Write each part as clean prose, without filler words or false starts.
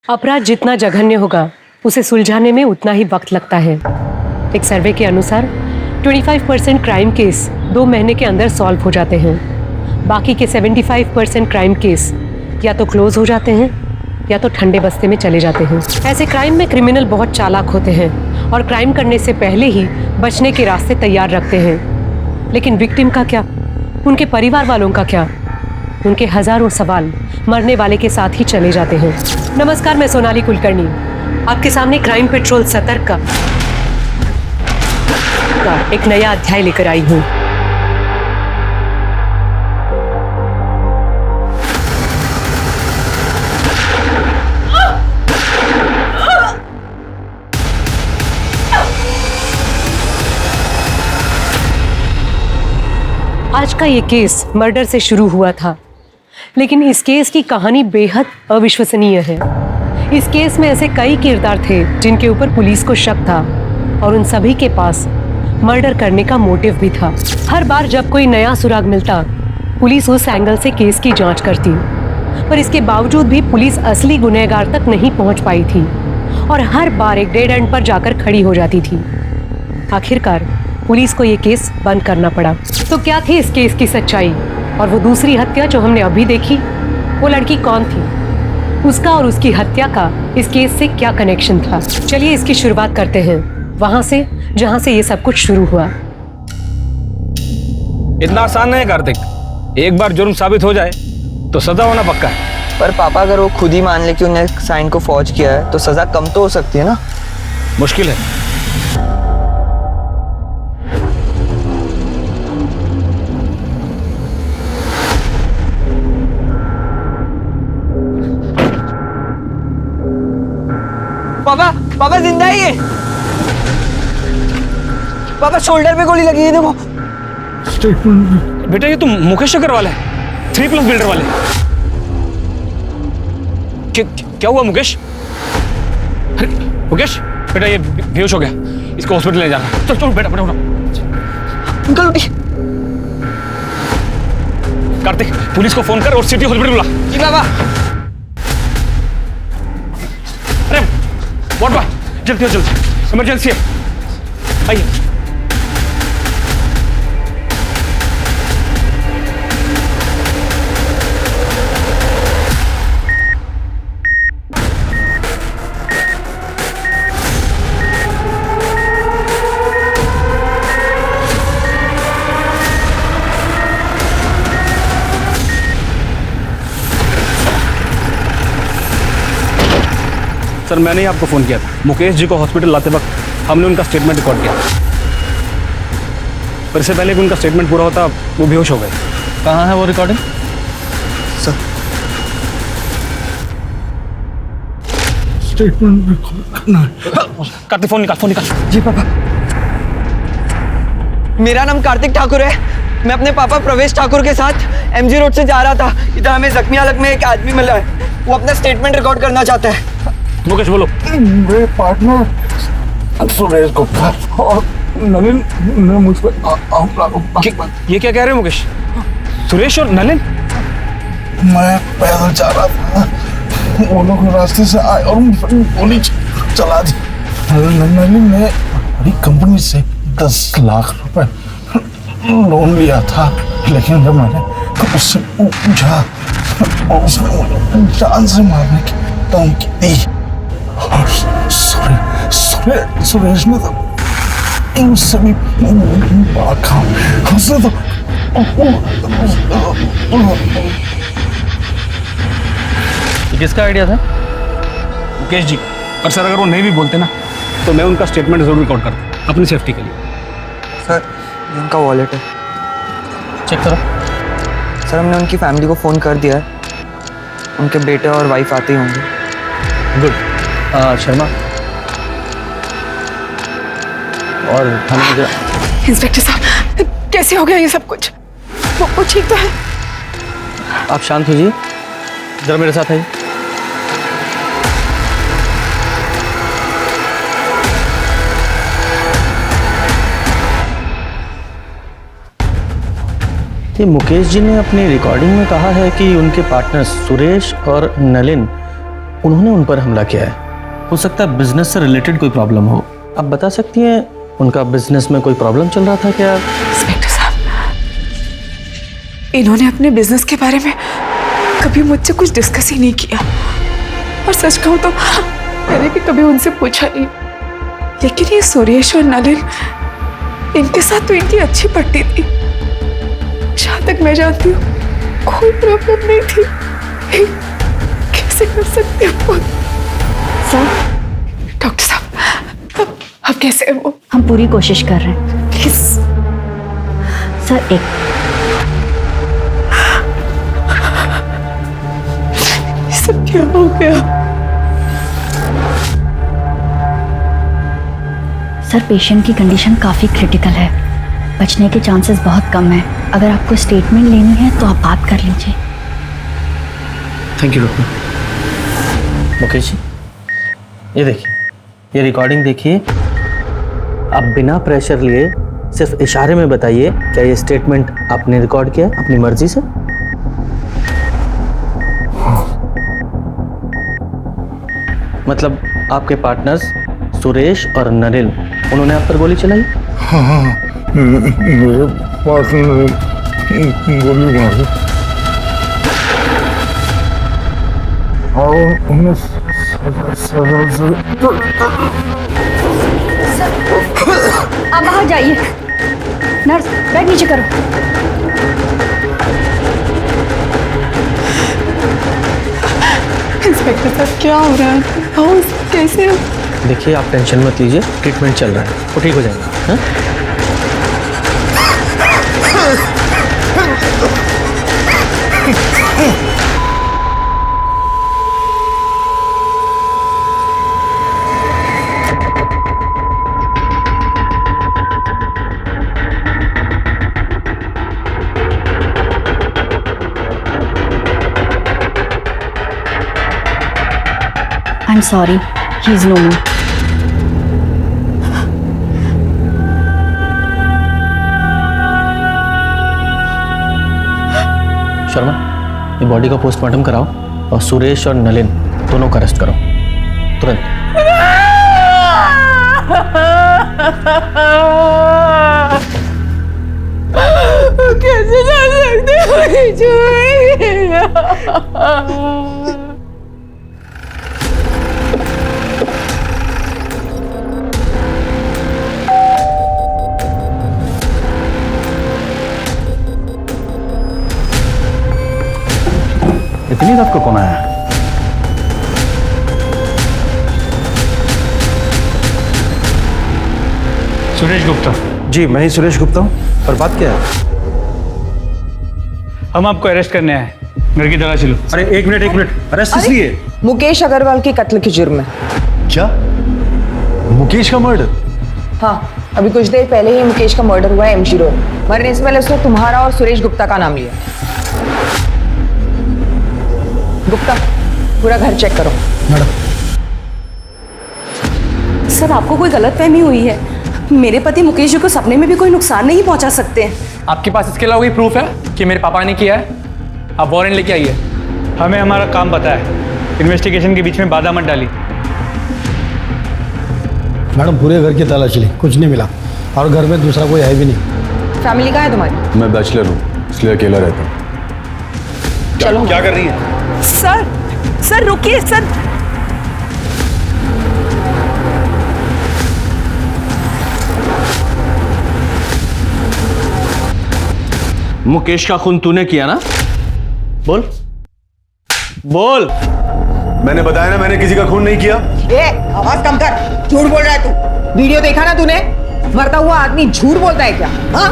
अपराध जितना जघन्य होगा उसे सुलझाने में उतना ही वक्त लगता है। एक सर्वे के अनुसार 25% क्राइम केस 2 महीने के अंदर सॉल्व हो जाते हैं। बाकी के 75% क्राइम केस या तो क्लोज हो जाते हैं या तो ठंडे बस्ते में चले जाते हैं। ऐसे क्राइम में क्रिमिनल बहुत चालाक होते हैं और क्राइम करने से पहले ही बचने के रास्ते तैयार रखते हैं। लेकिन विक्टिम का क्या, उनके परिवार वालों का क्या? उनके हजारों सवाल मरने वाले के साथ ही चले जाते हैं। नमस्कार, मैं सोनाली कुलकर्णी आपके सामने क्राइम पेट्रोल सतर्क का एक नया अध्याय लेकर आई हूँ। आज का ये केस मर्डर से शुरू हुआ था, लेकिन इस केस की कहानी बेहद अविश्वसनीय है। इस केस में ऐसे कई किरदार थे जिनके ऊपर पुलिस को शक था और उन सभी के पास मर्डर करने का मोटिव भी था। हर बार जब कोई नया सुराग मिलता, पुलिस उस एंगल से केस की जांच करती, पर इसके बावजूद भी पुलिस असली गुनहगार तक नहीं पहुंच पाई थी और हर बार एक डेड एंड पर जाकर खड़ी हो जाती थी। आखिरकार पुलिस को ये केस बंद करना पड़ा। तो क्या थी इस केस की सच्चाई, और वो दूसरी हत्या जो हमने अभी देखी, वो लड़की कौन थी? उसका और उसकी हत्या का इस केस से क्या कनेक्शन था? चलिए इसकी शुरुआत करते हैं वहां से जहां से ये सब कुछ शुरू हुआ। इतना आसान नहीं है कार्तिक। एक बार जुर्म साबित हो जाए तो सजा होना पक्का है। पर पापा, अगर वो खुद ही मान ले कि उन्हें साइन को फॉर्ज किया है तो सजा कम तो हो सकती है ना? मुश्किल है। पापा, पापा जिंदा ही है। पापा शोल्डर पे गोली लगी है, देखो। बेटा ये तुम मुकेश नगर वाला है, 3+ बिल्डर वाले। क्या हुआ मुकेश? अरे मुकेश बेटा, ये बेहोश हो गया, इसको हॉस्पिटल ले जाना। चल चल बेटा बेटा अंकल उठिए। कार्तिक, पुलिस को फोन कर और सिटी हॉस्पिटल बुला। जी पापा। अरे व्हाट बॉय, जल्दी जल्दी, इमरजेंसी है, आइए। सर मैंने ही आपको फोन किया था। मुकेश जी को हॉस्पिटल लाते वक्त हमने उनका स्टेटमेंट रिकॉर्ड किया, पर इससे पहले कि उनका स्टेटमेंट पूरा होता वो बेहोश हो गए। कहाँ है वो रिकॉर्डिंग? सर स्टेटमेंट रिकॉर्ड करना है। कार्तिक फोन निकाल। जी पापा। मेरा नाम कार्तिक ठाकुर है। मैं अपने पापा प्रवेश ठाकुर के साथ MG रोड से जा रहा था। इधर हमें जख्मी हालत में एक आदमी मिला है, वो अपना स्टेटमेंट रिकॉर्ड करना चाहता है। मुकेश बोलो। मेरे पार्टनर सुरेश गुप्ता और नलिन ने मुझ पर ये क्या कह रहे हो मुकेश? सुरेश और नलिन? मैं पैदल जा रहा था, वो लोग रास्ते से आए और मुझ पर गोली चला दी। नलिन ने बड़ी कंपनी से 10 लाख रुपए लोन लिया था, लेकिन जब मैंने उससे पूछा और उसने मुझे जान से मारने की धमकी दी। और सुरेश ने तो उससे भी बड़ा काम, उसने तो किसका आइडिया था? मुकेश जी। और सर अगर वो नहीं भी बोलते ना तो मैं उनका स्टेटमेंट जरूर रिकॉर्ड करता अपनी सेफ्टी के लिए। सर ये उनका वॉलेट है, चेक करो। सर हमने उनकी फैमिली को फ़ोन कर दिया है, उनके बेटे और वाइफ आते ही होंगे। गुड। शर्मा और इंस्पेक्टर साहब, कैसे हो गया ये सब कुछ? वो ठीक तो है? आप शांत हो जाइए, जरा मेरे साथ आइए। ये मुकेश जी ने अपनी रिकॉर्डिंग में कहा है कि उनके पार्टनर सुरेश और नलिन उन्होंने उन पर हमला किया है। हो सकता है बिजनेस से रिलेटेड कोई प्रॉब्लम हो। आप बता सकती हैं उनका बिजनेस में कोई प्रॉब्लम चल रहा था क्या? इंस्पेक्टर साहब, इन्होंने अपने बिजनेस के बारे में कभी मुझसे कुछ डिस्कस ही नहीं किया, और सच कहूं तो मैंने भी कभी उनसे पूछा नहीं। लेकिन ये सुरेश और नलिन, इनके साथ तो इनकी अच्छी पड़ती थी। जहां तक मैं जानती हूँ कोई प्रॉब्लम नहीं थी। कैसे कर सकते हो सर? डॉक्टर साहब, अब कैसे है वो? हम पूरी कोशिश कर रहे हैं। प्लीज सर, एक ये सब क्या हो गया? सर, पेशेंट की कंडीशन काफ़ी क्रिटिकल है, बचने के चांसेस बहुत कम है। अगर आपको स्टेटमेंट लेनी है तो आप बात कर लीजिए। Thank you doctor. Mukesh ji, ये देखिए, ये रिकॉर्डिंग देखिए। आप बिना प्रेशर लिए सिर्फ इशारे में बताइए, क्या ये स्टेटमेंट आपने रिकॉर्ड किया अपनी मर्जी से? मतलब आपके पार्टनर्स सुरेश और नलिन, उन्होंने आप पर गोली चलाई? हाँ, मेरे पार्टनर ने गोली मारी और उन्हें आप बाहर जाइए। नर्स, बैग नीचे करो। इंस्पेक्टर साहब, क्या हो रहा है? कैसे? देखिए, आप टेंशन मत लीजिए, ट्रीटमेंट चल रहा है, वो ठीक हो जाएगा। हाँ? I'm sorry, he's no more. Sharma, ये बॉडी का पोस्टमार्टम कराओ और सुरेश और नलिन दोनों को अरेस्ट करो तुरंत। कैसे जा सकते हो? इतनी रात को कौन आया? सुरेश गुप्ता। जी, मैं ही सुरेश गुप्ता हूँ। और बात क्या है? हम आपको अरेस्ट करने आए, घर की तलाशी लो। अरे एक मिनट, अरेस्ट किस लिए? मुकेश अग्रवाल के कत्ल के जुर्म में। क्या? मुकेश का मर्डर? हाँ, अभी कुछ देर पहले ही मुकेश का मर्डर हुआ है एमजी रोड। मरने से पहले उसने तुम्हारा और सुरेश गुप्ता का नाम लिया। गुप्ता, पूरा घर चेक करो। मैडम। सर, आपको कोई गलतफहमी हुई है। मेरे पति मुकेश जी को सपने में भी कोई नुकसान नहीं पहुंचा सकते। आपके पास इसके अलावा कोई प्रूफ है कि मेरे पापा ने किया है? आप वारंट लेके आइए। हमें हमारा काम पता है, इन्वेस्टिगेशन के बीच में बाधा मत डाली। मैडम, पूरे घर की तलाशी ली, कुछ नहीं मिला, और घर में दूसरा कोई है भी नहीं। फैमिली कहाँ है तुम्हारी? मैं बैचलर हूँ, इसलिए अकेला रहता हूँ। चलो। क्या कर रही है? सर रुकिए सर। मुकेश का खून तूने किया ना? बोल बोल। मैंने बताया ना, मैंने किसी का खून नहीं किया। आवाज कम कर, झूठ बोल रहा है तू। वीडियो देखा ना तूने? मरता हुआ आदमी झूठ बोलता है क्या? हाँ?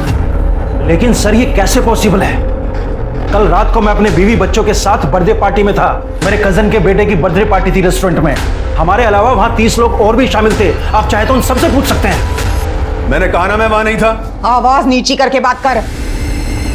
लेकिन सर, ये कैसे पॉसिबल है? कल रात को मैं अपने बीवी बच्चों के साथ बर्थडे पार्टी में था। मेरे कजन के बेटे की बर्थडे पार्टी थी रेस्टोरेंट में। हमारे अलावा वहां 30 लोग और भी शामिल थे। आप चाहे तो उन सबसे पूछ सकते हैं। मैंने कहा ना, मैं वहां नहीं था। आवाज नीची करके बात कर।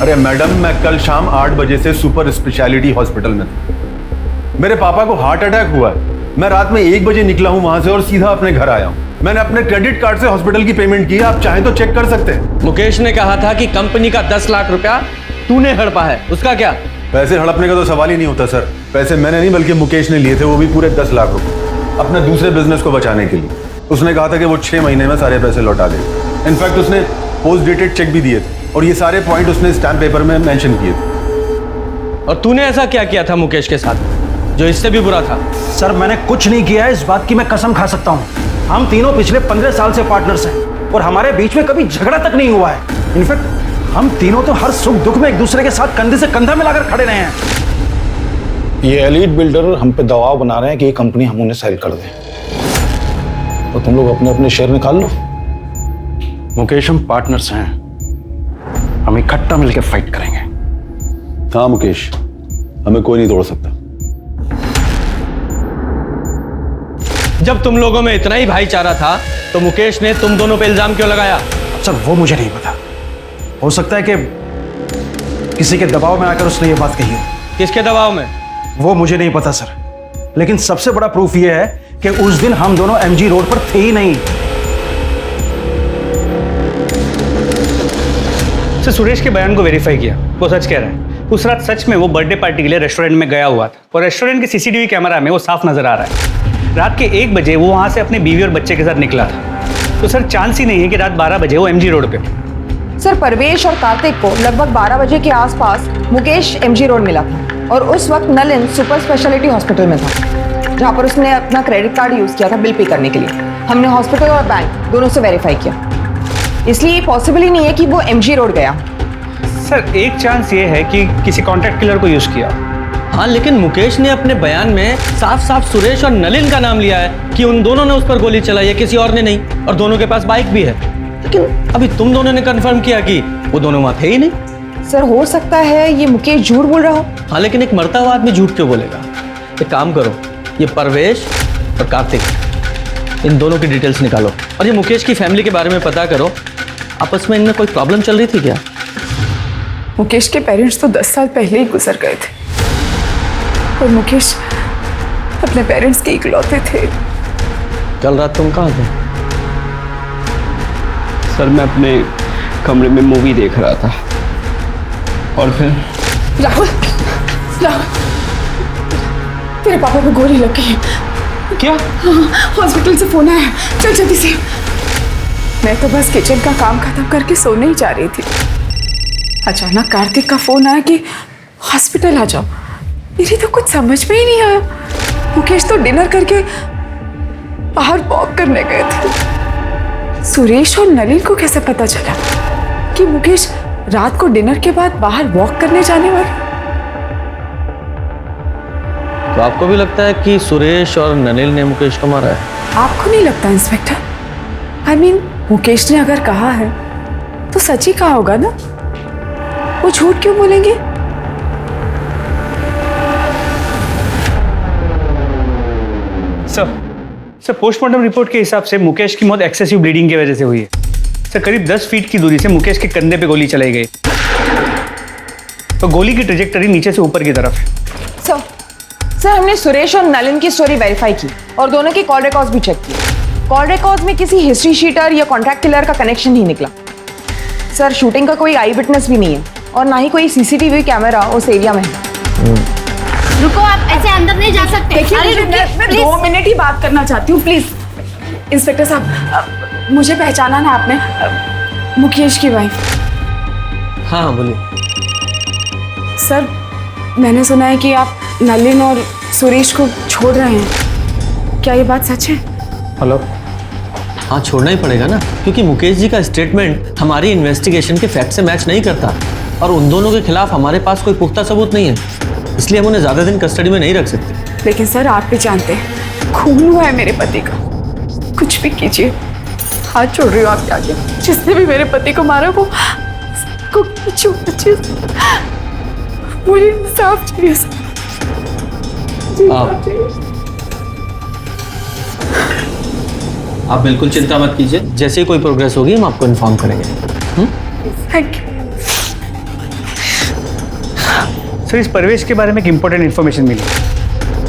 अरे मैडम, मैं कल शाम 8 बजे से सुपर स्पेशलिटी हॉस्पिटल में था। मेरे पापा को हार्ट अटैक हुआ है। मैं रात में 1 बजे निकला हूं वहां से और सीधा अपने घर आया हूं। मैंने अपने क्रेडिट कार्ड से हॉस्पिटल की पेमेंट की। आप चाहें तो चेक कर सकते हैं। मुकेश ने कहा था कि कंपनी का 10 लाख रुपया तूने हड़पा है, उसका क्या? पैसे हड़पने का तो सवाल ही नहीं होता सर। पैसे मैंने नहीं बल्कि मुकेश ने लिए थे, वो भी पूरे 10 लाख रुपए अपने दूसरे बिजनेस को बचाने के लिए। उसने कहा था कि वो 6 महीने में सारे पैसे लौटा देगा। इनफैक्ट उसने पोस्ट डेटेड चेक भी दिए थे और ये सारे पॉइंट उसने स्टैम्प पेपर में मेंशन किए थे। और तूने ऐसा क्या किया था मुकेश के साथ जो इससे भी बुरा था? सर मैंने कुछ नहीं किया है, इस बात की मैं कसम खा सकता हूँ। हम तीनों पिछले 15 साल से पार्टनर्स हैं और हमारे बीच में कभी झगड़ा तक नहीं हुआ है। इनफैक्ट हम तीनों तो हर सुख दुख में एक दूसरे के साथ कंधे से कंधा मिलाकर खड़े रहे हैं। ये एलीट बिल्डर हम पे दबाव बना रहे हैं कि ये कंपनी हम उन्हें सेल कर दें, तो तुम लोग अपने अपने शेयर निकाल लो। मुकेश हम पार्टनर्स हैं, हम इकट्ठा मिलकर फाइट करेंगे। हाँ मुकेश, हमें कोई नहीं तोड़ सकता। जब तुम लोगों में इतना ही भाईचारा था तो मुकेश ने तुम दोनों पे इल्जाम क्यों लगाया? सर वो मुझे नहीं पता, हो सकता है कि किसी के दबाव में आकर उसने ये बात कही हो। किसके दबाव में? वो मुझे नहीं पता सर, लेकिन सबसे बड़ा प्रूफ ये है कि उस दिन हम दोनों एमजी रोड पर थे ही नहीं। सर सुरेश के बयान को वेरीफाई किया, वो सच कह रहा है। उस रात सच में वो बर्थडे पार्टी के लिए रेस्टोरेंट में गया हुआ था और रेस्टोरेंट के सीसीटीवी कैमरा में वो साफ नजर आ रहा है। रात के 1 बजे वो वहां से अपनी बीवी और बच्चे के साथ निकला था। तो सर चांस ही नहीं है कि रात 12 बजे वो एमजी रोड पे। सर परवेश और कार्तिक को लगभग 12 बजे के आसपास मुकेश एमजी रोड मिला था और उस वक्त नलिन सुपर स्पेशलिटी हॉस्पिटल में था, जहां पर उसने अपना क्रेडिट कार्ड यूज किया था बिल पे करने के लिए। हमने हॉस्पिटल और बैंक दोनों से वेरीफाई किया, इसलिए पॉसिबल ही नहीं है कि वो एमजी रोड गया। सर एक चांस ये है कि किसी कॉन्ट्रैक्ट किलर को यूज किया। हाँ लेकिन मुकेश ने अपने बयान में साफ साफ सुरेश और नलिन का नाम लिया है कि उन दोनों ने उस पर गोली चलाई है, किसी और ने नहीं, और दोनों के पास बाइक भी है। लेकिन अभी तुम दोनों ने कंफर्म किया कि वो दोनों वहां थे ही नहीं। सर हो सकता है ये मुकेश झूठ बोल रहा हो। हाँ लेकिन एक मरता हुआ आदमी झूठ क्यों बोलेगा? एक काम करो, ये परवेश और कार्तिक, इन दोनों की डिटेल्स निकालो और ये मुकेश की फैमिली के बारे में पता करो। आपस में इनमें कोई प्रॉब्लम चल रही थी क्या? मुकेश के पेरेंट्स तो 10 साल पहले ही गुजर गए थे और मुकेश अपने पेरेंट्स के इकलौते थे। कल रात तुम कहाँ थे? सर मैं अपने कमरे में मूवी देख रहा था और फिर राहुल, राहुल, तेरे पापा को गोली लग गई है। क्या? हाँ, हॉस्पिटल से फोन आया, चल जल्दी से। मैं तो बस किचन का काम खत्म करके सोने ही जा रही थी, अचानक कार्तिक का फोन आया कि हॉस्पिटल आ जाओ। मेरी तो कुछ समझ में ही नहीं आया। मुकेश तो डिनर करके बाहर वॉक करने गए थे। सुरेश और नलिन को कैसे पता चला कि मुकेश रात को डिनर के बाद बाहर वॉक करने जाने वाले? तो आपको भी लगता है कि सुरेश और नलिन ने मुकेश को मारा है? आपको नहीं लगता इंस्पेक्टर? आई मीन मुकेश ने अगर कहा है तो सच ही कहा होगा ना, वो झूठ क्यों बोलेंगे? सर पोस्टमार्टम रिपोर्ट के हिसाब से मुकेश की मौत एक्सेसिव ब्लीडिंग की वजह से हुई है। सर करीब 10 फीट की दूरी से मुकेश के कंधे पे गोली चलाई गई, तो गोली की ट्रेजेक्टरी नीचे से ऊपर की तरफ है। सर हमने सुरेश और नलिन की स्टोरी वेरीफाई की और दोनों के कॉल रिकॉर्ड्स भी चेक किए। कॉल रिकॉर्ड्स में किसी हिस्ट्री शीटर या कॉन्ट्रैक्ट किलर का कनेक्शन नहीं निकला। सर शूटिंग का कोई आई विटनेस भी नहीं है और ना ही कोई सीसीटीवी कैमरा उस एरिया में है। रुको, आप ऐसे अंदर नहीं जा सकते। देखिए मैं 2 मिनट ही बात करना चाहती हूँ, प्लीज। इंस्पेक्टर साहब, मुझे पहचाना ना आपने? मुकेश की वाइफ। हाँ बोलिए। सर मैंने सुना है कि आप नलिन और सुरेश को छोड़ रहे हैं, क्या ये बात सच है? हेलो। हाँ छोड़ना ही पड़ेगा ना, क्योंकि मुकेश जी का स्टेटमेंट हमारी इन्वेस्टिगेशन के फैक्ट से मैच नहीं करता और उन दोनों के खिलाफ हमारे पास कोई पुख्ता सबूत नहीं है, इसलिए हम उन्हें ज्यादा दिन कस्टडी में नहीं रख सकते। लेकिन सर आप भी जानते हैं खून हुआ है मेरे पति का, कुछ भी कीजिए, हाथ छोड़ रही हूँ आपके आगे। जिसने भी मेरे पति को मारा वो मुझे इंसाफ चाहिए। आप बिल्कुल चिंता मत कीजिए, जैसे ही कोई प्रोग्रेस होगी हम आपको इन्फॉर्म करेंगे। Thank you. सर इस परवेश के बारे में एक इंपॉर्टेंट इन्फॉर्मेशन मिली।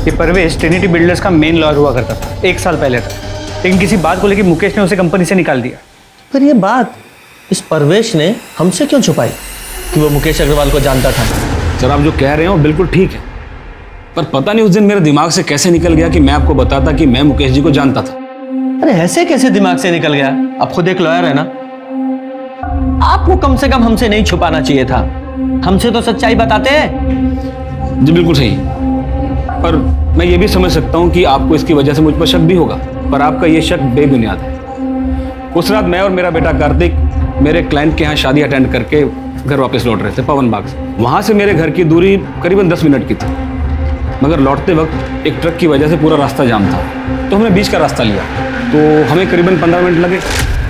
ये परवेश ट्रिनिटी बिल्डर्स का मेन लॉयर हुआ करता था 1 साल पहले था, लेकिन किसी बात को लेकर मुकेश ने उसे कंपनी से निकाल दिया। पर ये बात इस परवेश ने हमसे क्यों छुपाई? कि वो मुकेश अग्रवाल को जानता था। सर आप जो कह रहे हैं वो बिल्कुल ठीक है, पर पता नहीं उस दिन मेरे दिमाग से कैसे निकल गया कि मैं आपको बताता कि मैं मुकेश जी को जानता था। अरे ऐसे कैसे दिमाग से निकल गया? आप खुद एक लॉयर है ना, आपको कम से कम हमसे नहीं छुपाना चाहिए था। हमसे तो सच्चाई बताते हैं। जी बिल्कुल सही, पर मैं ये भी समझ सकता हूँ कि आपको इसकी वजह से मुझ पर शक भी होगा, पर आपका ये शक बेबुनियाद है। उस रात मैं और मेरा बेटा कार्तिक मेरे क्लाइंट के यहाँ शादी अटेंड करके घर वापस लौट रहे थे पवन बाग से। वहाँ से मेरे घर की दूरी करीबन 10 मिनट की थी, मगर लौटते वक्त एक ट्रक की वजह से पूरा रास्ता जाम था, तो हमने बीच का रास्ता लिया। तो हमें करीबन 15 मिनट लगे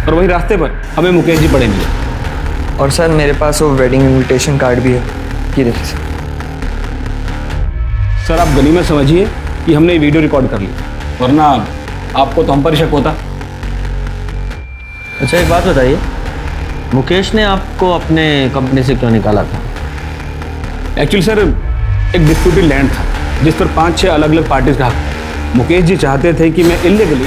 और वही रास्ते पर हमें मुकेश जी पड़े मिले। और सर मेरे पास वो वेडिंग इनविटेशन कार्ड भी है, ये देखिए सर। सर आप गनीमत समझिए कि हमने ये वीडियो रिकॉर्ड कर ली, वरना आपको तो हम पर शक होता। अच्छा एक बात बताइए, मुकेश ने आपको अपने कंपनी से क्यों निकाला था? एक्चुअली सर एक डिस्प्यूटेड लैंड था जिस पर 5-6 अलग अलग पार्टीज का हक था। मुकेश जी चाहते थे कि मैं इलीगली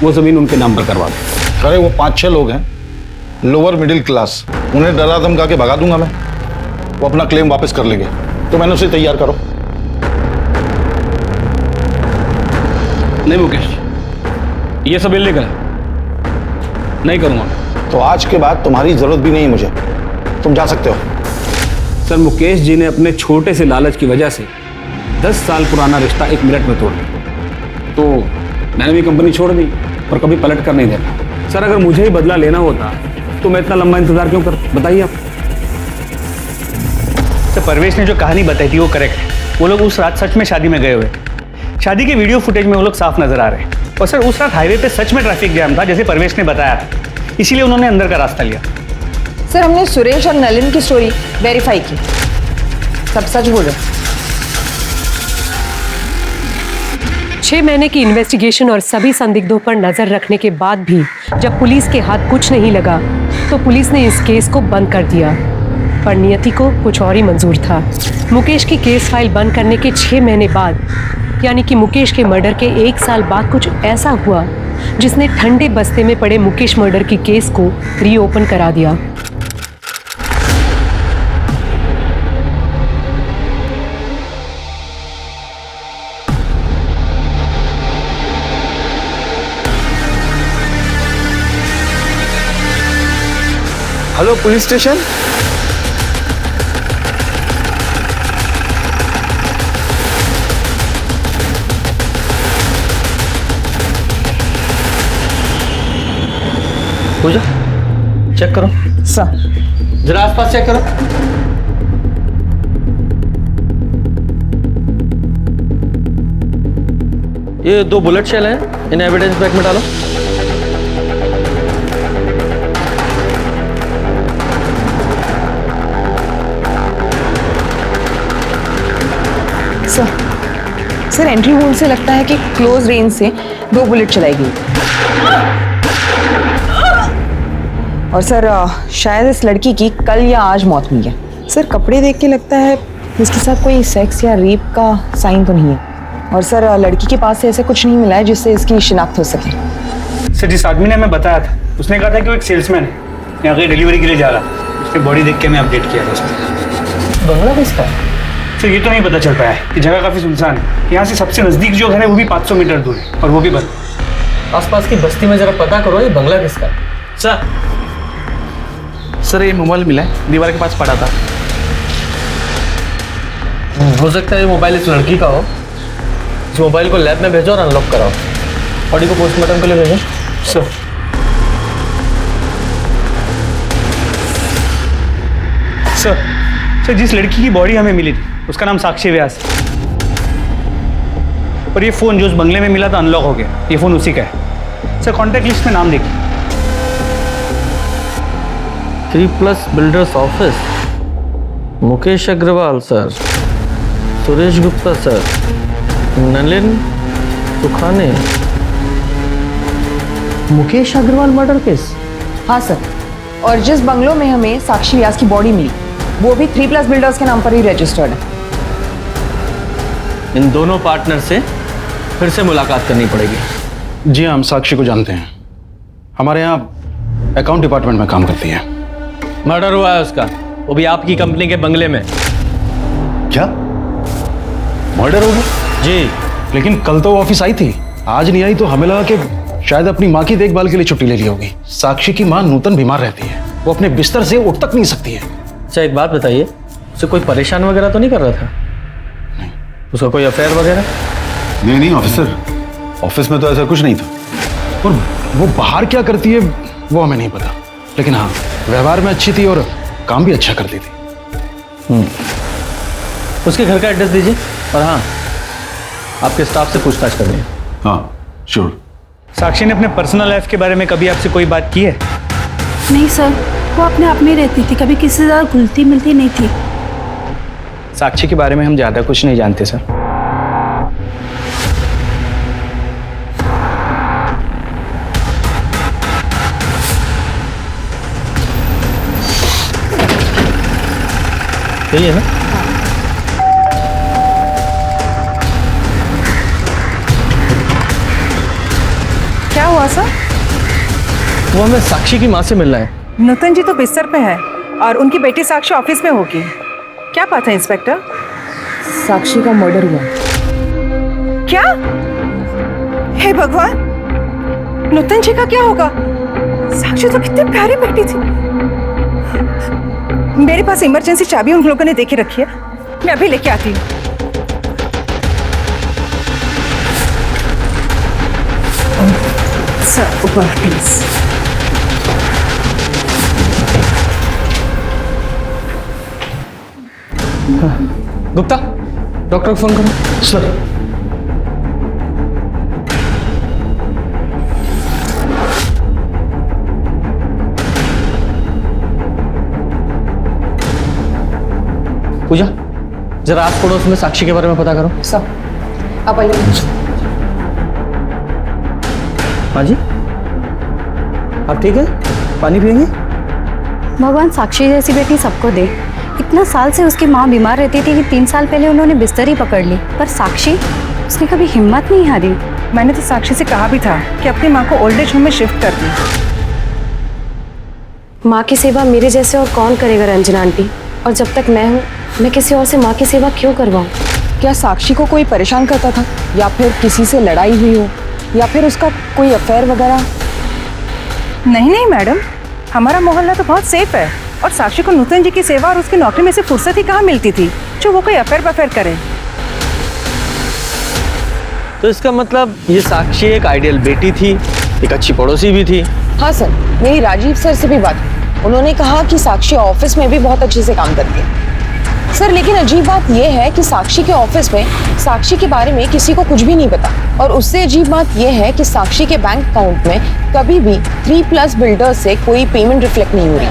वो ज़मीन उनके नाम पर करवा दूँ। अरे वो 5-6 लोग हैं, लोअर मिडिल क्लास, उन्हें डरा धमका के भगा दूंगा मैं। वो अपना क्लेम वापस कर लेंगे, तो मैंने उसे तैयार करो। नहीं मुकेश, ये सब इलीगल है, नहीं करूँगा। तो आज के बाद तुम्हारी जरूरत भी नहीं मुझे, तुम जा सकते हो। सर मुकेश जी ने अपने छोटे से लालच की वजह से 10 साल पुराना रिश्ता 1 मिनट में तोड़ दिया, तो मैंने भी कंपनी छोड़ दी और कभी पलट कर नहीं देता। सर अगर मुझे ही बदला लेना होता तो मैं इतना लंबा इंतजार क्यों कर, बताइए आप। सर परवेश ने जो कहानी बताई थी वो करेक्ट है। वो लोग उस रात सच में शादी में गए हुए, शादी के वीडियो फुटेज में वो लोग साफ नजर आ रहे हैं। और सर उस रात हाईवे पे सच में ट्रैफिक जैम था जैसे परवेश ने बताया था, इसीलिए उन्होंने अंदर का रास्ता लिया। सर हमने सुरेश और नलिन की स्टोरी वेरीफाई की, सब सच बोल रहे। 6 महीने की इन्वेस्टिगेशन और सभी संदिग्धों पर नजर रखने के बाद भी जब पुलिस के हाथ कुछ नहीं लगा तो पुलिस ने इस केस को बंद कर दिया, पर नियति को कुछ और ही मंजूर था। मुकेश की केस फाइल बंद करने के 6 महीने बाद, यानी कि मुकेश के मर्डर के 1 साल बाद कुछ ऐसा हुआ जिसने ठंडे बस्ते में पड़े मुकेश मर्डर की केस को रीओपन करा दिया। Hello police station. Pooja check करो सर। जरा आसपास चेक करो। ये 2 बुलेट शेल हैं, इन एविडेंस बैग में डालो। सर एंट्री होल से लगता है कि क्लोज रेंज से 2 बुलेट चलाई गई। और सर शायद इस लड़की की कल या आज मौत हुई है। सर कपड़े देख के लगता है इसके साथ कोई सेक्स या रेप का साइन तो नहीं है। और सर लड़की के पास से ऐसे कुछ नहीं मिला है जिससे इसकी शिनाख्त हो सके। सर जिस आदमी ने हमें बताया था उसने कहा था कि वो एक सेल्समैन है, यहाँ कहीं डिलीवरी के लिए जा रहा था। उसकी बॉडी देख के मैं अपडेट किया था उसमें। बंगला किसका है? सर ये तो नहीं पता चल पाया है कि जगह काफ़ी सुनसान है। यहाँ से सबसे नज़दीक जो घर है वो भी 500 मीटर दूर है और वो भी बंद। आसपास की बस्ती में जरा पता करो ये बंगला किसका। सर ये मोबाइल मिला है, दीवार के पास पड़ा था। हो सकता है ये मोबाइल इस लड़की का हो। इस मोबाइल को लैब में भेजो और अनलॉक कराओ। बॉडी को पोस्टमार्टम के लिए भेजो। सर जिस लड़की की बॉडी हमें मिली थी उसका नाम साक्षी व्यास है। और ये फ़ोन जो उस बंगले में मिला था अनलॉक हो गया, ये फ़ोन उसी का है। सर कॉन्टैक्ट लिस्ट में नाम देखिए। 3+ builders office, Mukesh Agarwal sir, Suresh Gupta sir, Nalin Sukhane. Mukesh Agarwal murder case. हाँ सर, और जिस बंगलों में हमें साक्षी व्यास की बॉडी मिली वो भी 3+ बिल्डर्स के नाम पर ही रजिस्टर्ड है। इन दोनों पार्टनर से फिर से मुलाकात करनी पड़ेगी। जी हम साक्षी को जानते हैं, हमारे यहाँ अकाउंट डिपार्टमेंट में काम करती है। मर्डर हुआ है उसका, वो भी आपकी कंपनी के बंगले में। क्या मर्डर हो गया? जी। लेकिन कल तो वो ऑफिस आई थी, आज नहीं आई, तो हमें लगा कि शायद अपनी माँ की देखभाल के लिए छुट्टी ले ली होगी। साक्षी की माँ नूतन बीमार रहती है, वो अपने बिस्तर से उठ तक नहीं सकती है। अच्छा एक बात बताइए, उसे कोई परेशान वगैरह तो नहीं कर रहा था? नहीं। उसका कोई अफेयर वगैरह? नहीं ऑफिसर, ऑफिस में तो ऐसा कुछ नहीं था। और वो बाहर क्या करती है वो हमें नहीं पता, लेकिन हाँ व्यवहार में अच्छी थी और काम भी अच्छा करती थी। उसके घर का एड्रेस दीजिए और हाँ आपके स्टाफ से पूछताछ कर लें। हाँ श्योर। साक्षी ने अपने पर्सनल लाइफ के बारे में कभी आपसे कोई बात की है? नहीं सर, वो अपने आप में रहती थी, कभी किसी से ज़्यादा घुलती मिलती नहीं थी। साक्षी के बारे में हम ज़्यादा कुछ नहीं जानते सर। सही है ना? क्या हुआ सर? वो हमें साक्षी की माँ से मिलना है। नूतन जी तो बिस्तर पे है और उनकी बेटी साक्षी ऑफिस में होगी। क्या बात है इंस्पेक्टर? साक्षी का मर्डर हुआ। क्या? हे भगवान, नूतन जी का क्या होगा? साक्षी तो कितनी प्यारी बेटी थी। मेरे पास इमरजेंसी चाबी उन लोगों ने देके रखी है, मैं अभी लेके आती हूँ। सर ऊपर प्लीज। गुप्ता, डॉक्टर को फोन करो। सर पूजा, जरा आस पड़ोस में साक्षी के बारे में पता करो। सब आप आइए। हाँ जी, आप ठीक है? पानी पिएंगे? भगवान साक्षी जैसी बेटी सबको दे। इतना साल से उसकी माँ बीमार रहती थी कि 3 साल पहले उन्होंने बिस्तर ही पकड़ ली, पर साक्षी उसने कभी हिम्मत नहीं हारी। मैंने तो साक्षी से कहा भी था कि अपनी माँ को ओल्ड एज होम में शिफ्ट कर दी। माँ की सेवा मेरे जैसे और कौन करेगा रंजना आंटी? और जब तक मैं हूँ, मैं किसी और से माँ की सेवा क्यों करवाऊँ? क्या साक्षी को कोई परेशान करता था, या फिर किसी से लड़ाई हुई हो, या फिर उसका कोई अफेयर वगैरह? नहीं नहीं मैडम, हमारा मोहल्ला तो बहुत सेफ है और साक्षी को नूतन जी की सेवा और उसकी नौकरी में से फुर्सत ही कहाँ मिलती थी जो वो कोई अफेयर करे। तो इसका मतलब ये साक्षी एक आइडियल बेटी थी, एक अच्छी पड़ोसी भी थी। हाँ सर, मेरी राजीव सर से भी बात हुई। उन्होंने कहा कि साक्षी ऑफिस में भी बहुत अच्छे से काम करती है। सर लेकिन अजीब बात यह है कि साक्षी के ऑफिस में साक्षी के बारे में किसी को कुछ भी नहीं पता, और उससे अजीब बात यह है कि साक्षी के बैंक अकाउंट में कभी भी 3+ बिल्डर्स से कोई पेमेंट रिफ्लेक्ट नहीं हो रही।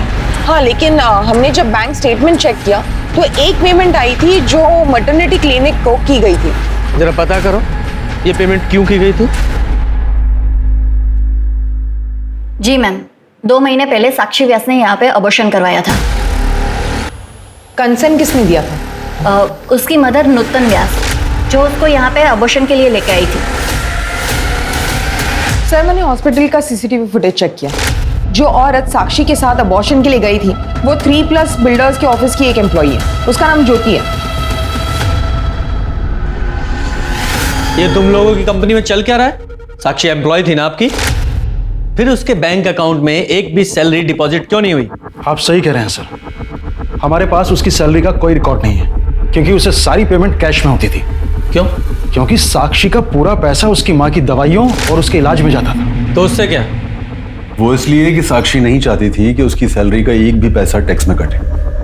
हाँ लेकिन हमने जब बैंक स्टेटमेंट चेक किया तो एक पेमेंट आई थी जो मैटरनिटी क्लिनिक को की गई थी। जरा पता करो ये पेमेंट क्यों की गई थी? जी मैम, 2 महीने पहले साक्षी व्यास ने यहाँ पे अबॉर्शन करवाया था। कंसर्न किसने दिया था? उसकी मदर नूतन व्यास, जो उसको यहाँ पे अबॉर्शन के लिए लेके आई थी। सर मैंने हॉस्पिटल का सीसीटीवी फुटेज चेक किया। जो औरत साक्षी के साथ अबॉर्शन के लिए गई थी वो 3+ बिल्डर्स के ऑफिस की एक एम्प्लॉई है। उसका नाम ज्योति है। ये तुम लोगों की कंपनी में चल क्या रहा है? साक्षी एम्प्लॉय थी ना आपकी, फिर उसके बैंक अकाउंट में एक भी सैलरी डिपॉजिट क्यों नहीं हुई? आप सही कह रहे हैं सर, हमारे पास उसकी सैलरी का कोई रिकॉर्ड नहीं है, क्योंकि उसे सारी पेमेंट कैश में होती थी। क्यों? क्योंकि साक्षी का पूरा पैसा उसकी माँ की दवाइयों और उसके इलाज में जाता था। तो उससे क्या? वो इसलिए कि साक्षी नहीं चाहती थी कि उसकी सैलरी का एक भी पैसा टैक्स में कटे।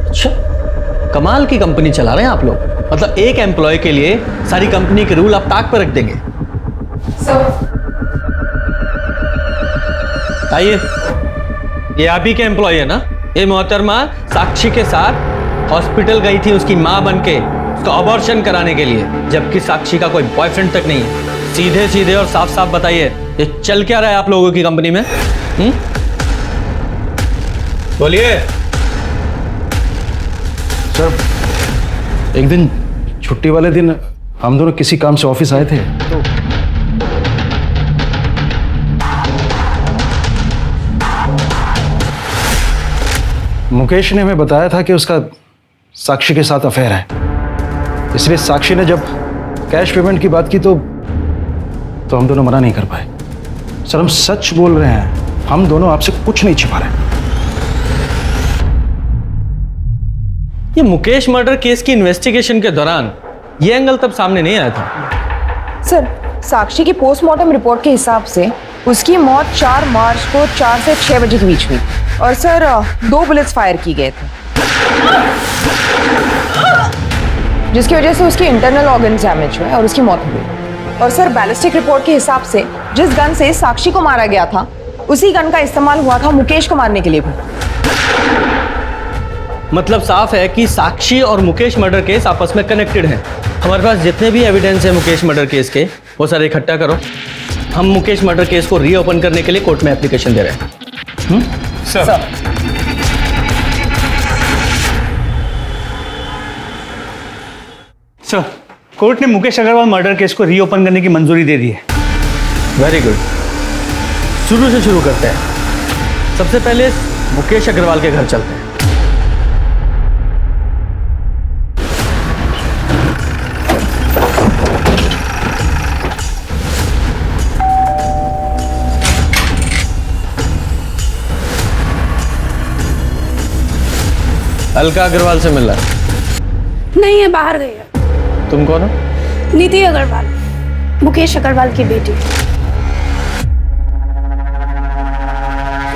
अच्छा, कमाल की कंपनी चला रहे हैं आप लोग। मतलब एक एम्प्लॉय के लिए सारी कंपनी के रूल आप ताक पर रख देंगे। आइए, ये आप ही के एम्प्लॉय है ना? ये मोहतरमा साक्षी के साथ हॉस्पिटल गई थी उसकी माँ बनके उसका अबॉर्शन कराने के लिए, जबकि साक्षी का कोई बॉयफ्रेंड तक नहीं है। सीधे सीधे और साफ साफ बताइए ये चल क्या रहा है आप लोगों की कंपनी में? बोलिए। सर एक दिन छुट्टी वाले दिन हम दोनों किसी काम से ऑफिस आए थे, तो मुकेश ने हमें बताया था कि उसका साक्षी के साथ अफेयर है, इसलिए साक्षी ने जब कैश पेमेंट की बात की तो हम दोनों मना नहीं कर पाए। सर हम सच बोल रहे हैं, हम दोनों आपसे कुछ नहीं छिपा रहे। ये मुकेश मर्डर केस की इन्वेस्टिगेशन के दौरान ये एंगल तब सामने नहीं आया था। सर, साक्षी की पोस्टमार्टम रिपोर्ट के हिसाब से उसकी मौत 4 मार्च को 4 से 6 बजे के बीच हुई और सर 2 बुलेट्स फायर किए गए थे, जिसकी वजह से उसकी इंटरनल ऑर्गन डैमेज हुए और उसकी मौत हुई। और सर बैलिस्टिक रिपोर्ट के हिसाब से जिस गन से साक्षी को मारा गया था उसी गन का इस्तेमाल हुआ था मुकेश को मारने के लिए भी। मतलब साफ है कि साक्षी और मुकेश मर्डर केस आपस में कनेक्टेड हैं। हमारे पास जितने भी एविडेंस है मुकेश मर्डर केस के वो सारे इकट्ठा करो। हम मुकेश मर्डर केस को रीओपन करने के लिए कोर्ट में एप्लीकेशन दे रहे हैं। सर सर, कोर्ट ने मुकेश अग्रवाल मर्डर केस को रीओपन करने की मंजूरी दे दी है। वेरी गुड, शुरू से शुरू करते हैं। सबसे पहले मुकेश अग्रवाल के घर चलते हैं। अलका अग्रवाल से मिला? नहीं है, बाहर गई है। तुम कौन हो? नीति अग्रवाल, मुकेश अग्रवाल की बेटी।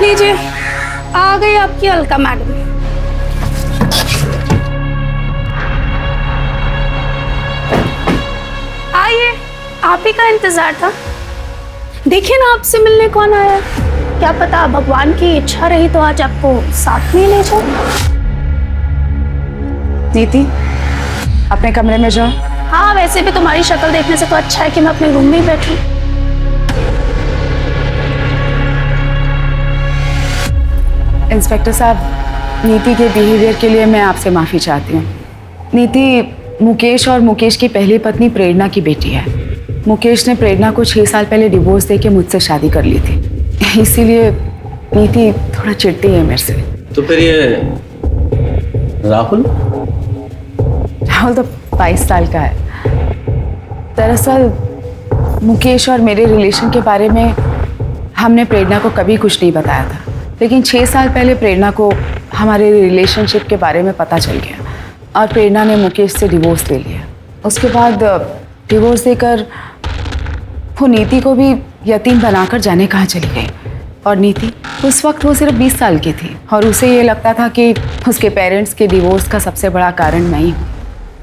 लीजिए, आ गई आपकी अलका मैडम। आइए, आप ही का इंतजार था। देखिए ना आपसे मिलने कौन आया। क्या पता भगवान की इच्छा रही तो आज आपको साथ में ले जाओ। नीति, अपने कमरे में जाओ। हाँ, वैसे भी तुम्हारी शक्ल देखने से तो अच्छा है कि मैं अपने रूम में ही बैठूं। इंस्पेक्टर साहब, नीति के बिहेवियर के लिए मैं आपसे माफ़ी चाहती हूँ। नीति मुकेश और मुकेश की पहली पत्नी प्रेरणा की बेटी है। मुकेश ने प्रेरणा को 6 साल पहले डिवोर्स देके मुझसे शादी कर ली थी, इसीलिए नीति थोड़ा चिढ़ती है मेरे से। तो फिर ये राहुल तो 22 साल का है। दरअसल मुकेश और मेरे रिलेशन के बारे में हमने प्रेरणा को कभी कुछ नहीं बताया था, लेकिन 6 साल पहले प्रेरणा को हमारे रिलेशनशिप के बारे में पता चल गया और प्रेरणा ने मुकेश से डिवोर्स ले लिया। उसके बाद डिवोर्स देकर वो नीति को भी यतीम बनाकर जाने कहाँ चली गई। और नीति उस वक्त वो सिर्फ 20 साल की थी और उसे ये लगता था कि उसके पेरेंट्स के डिवोर्स का सबसे बड़ा कारण मैं ही हूँ।